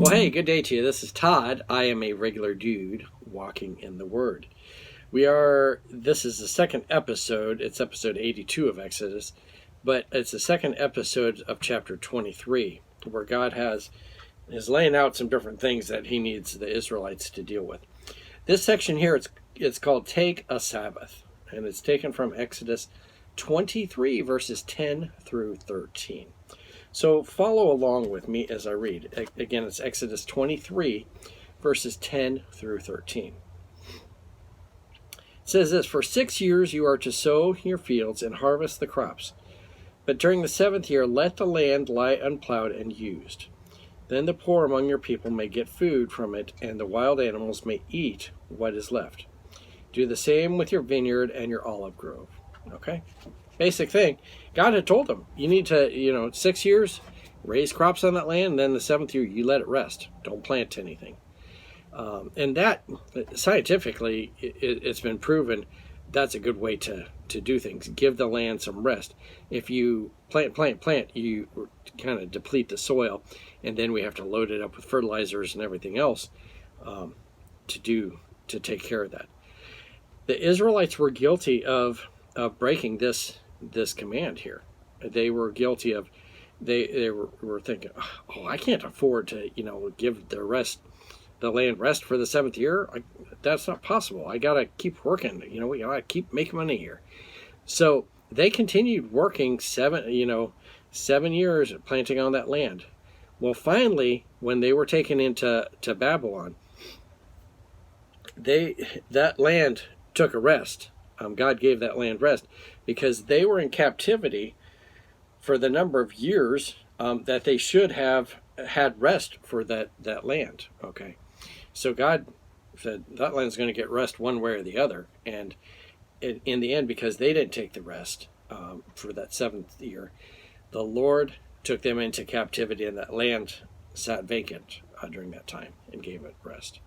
Well, hey, good day to you. This is Todd. I am a regular dude walking in the Word. This is the second episode. It's episode 82 of Exodus, but it's the second episode of chapter 23, where God is laying out some different things that he needs the Israelites to deal with. This section here, it's called Take a Sabbath, and it's taken from Exodus 23, verses 10 through 13. So follow along with me as I read. Again, it's Exodus 23, verses 10 through 13. It says this, "For 6 years you are to sow your fields and harvest the crops. But during the 7th year, let the land lie unplowed and used. Then the poor among your people may get food from it, and the wild animals may eat what is left. Do the same with your vineyard and your olive grove." Okay? Basic thing. God had told them, you need to, 6 years, raise crops on that land, and then the 7th year, you let it rest. Don't plant anything. And that, scientifically, it's been proven that's a good way to do things. Give the land some rest. If you plant, you kind of deplete the soil, and then we have to load it up with fertilizers and everything else to take care of that. The Israelites were guilty of breaking this command here. They were guilty of, they were thinking, oh, I can't afford to, give the land rest for the 7th year. That's not possible. I got to keep working. We got to keep making money here. So they continued working 7 years planting on that land. Well, finally, when they were taken into Babylon, that land took a rest. God gave that land rest because they were in captivity for the number of years that they should have had rest for that land. Okay, so God said that land's going to get rest one way or the other, and in the end, because they didn't take the rest for that 7th year, the Lord took them into captivity, and that land sat vacant during that time and gave it rest.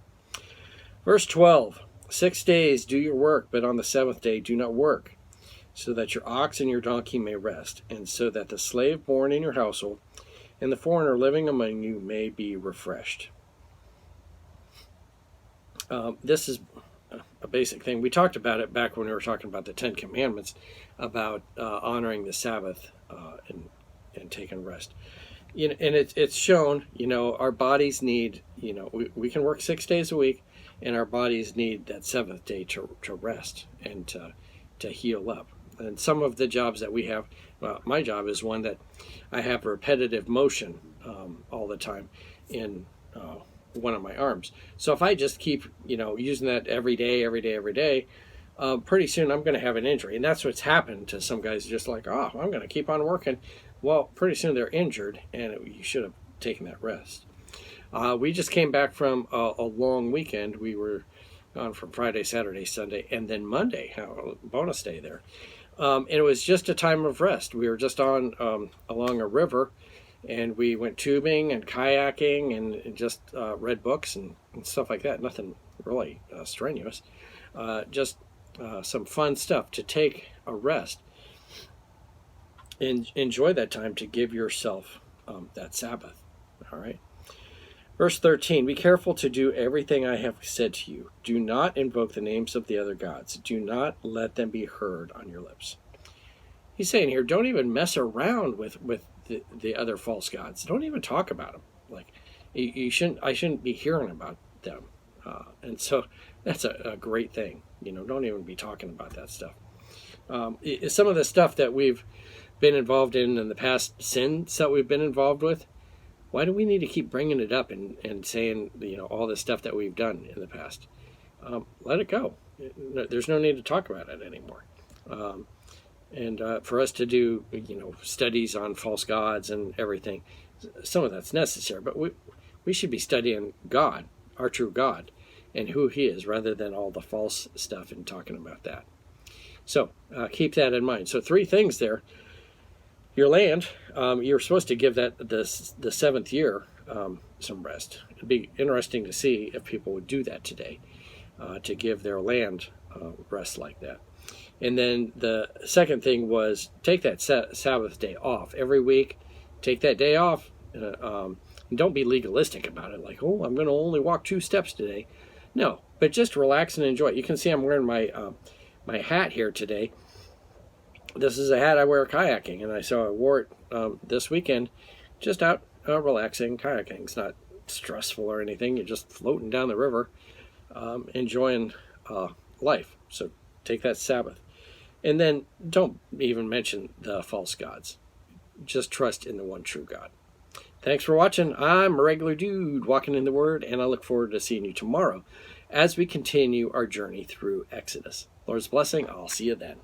Verse 12. 6 days do your work, but on the 7th day do not work, so that your ox and your donkey may rest, and so that the slave born in your household and the foreigner living among you may be refreshed. This is a basic thing. We talked about it back when we were talking about the 10 Commandments, about honoring the Sabbath and taking rest. And it's shown, our bodies need, we can work 6 days a week, and our bodies need that 7th day to rest and to heal up. And some of the jobs that we have, my job is one that I have repetitive motion all the time in one of my arms. So if I just keep, using that every day, pretty soon I'm going to have an injury. And that's what's happened to some guys, just like, oh, I'm going to keep on working. Well, pretty soon they're injured, and you should have taken that rest. We just came back from a long weekend. We were gone from Friday, Saturday, Sunday, and then Monday, bonus day there. And it was just a time of rest. We were just on along a river, and we went tubing and kayaking and just read books and stuff like that. Nothing really strenuous. Just some fun stuff to take a rest. And enjoy that time to give yourself that Sabbath. All right. Verse 13, be careful to do everything I have said to you. Do not invoke the names of the other gods. Do not let them be heard on your lips. He's saying here, don't even mess around with the other false gods. Don't even talk about them. Like, I shouldn't be hearing about them. And so that's a great thing. Don't even be talking about that stuff. Some of the stuff that we've been involved in the past, sins that we've been involved with, why do we need to keep bringing it up and saying, all the stuff that we've done in the past? Let it go. There's no need to talk about it anymore. And for us to do, studies on false gods and everything, some of that's necessary. But we should be studying God, our true God, and who He is, rather than all the false stuff and talking about that. So keep that in mind. So 3 things there. Your land, you're supposed to give that the 7th year some rest. It'd be interesting to see if people would do that today, to give their land rest like that. And then the second thing was take that Sabbath day off every week. Take that day off. And don't be legalistic about it, like, oh, I'm going to only walk 2 steps today. No, but just relax and enjoy it. You can see I'm wearing my hat here today. This is a hat I wear kayaking, and I wore it this weekend, just out relaxing, kayaking. It's not stressful or anything. You're just floating down the river, enjoying life. So take that Sabbath. And then don't even mention the false gods. Just trust in the one true God. Thanks for watching. I'm a regular dude walking in the Word, and I look forward to seeing you tomorrow as we continue our journey through Exodus. Lord's blessing. I'll see you then.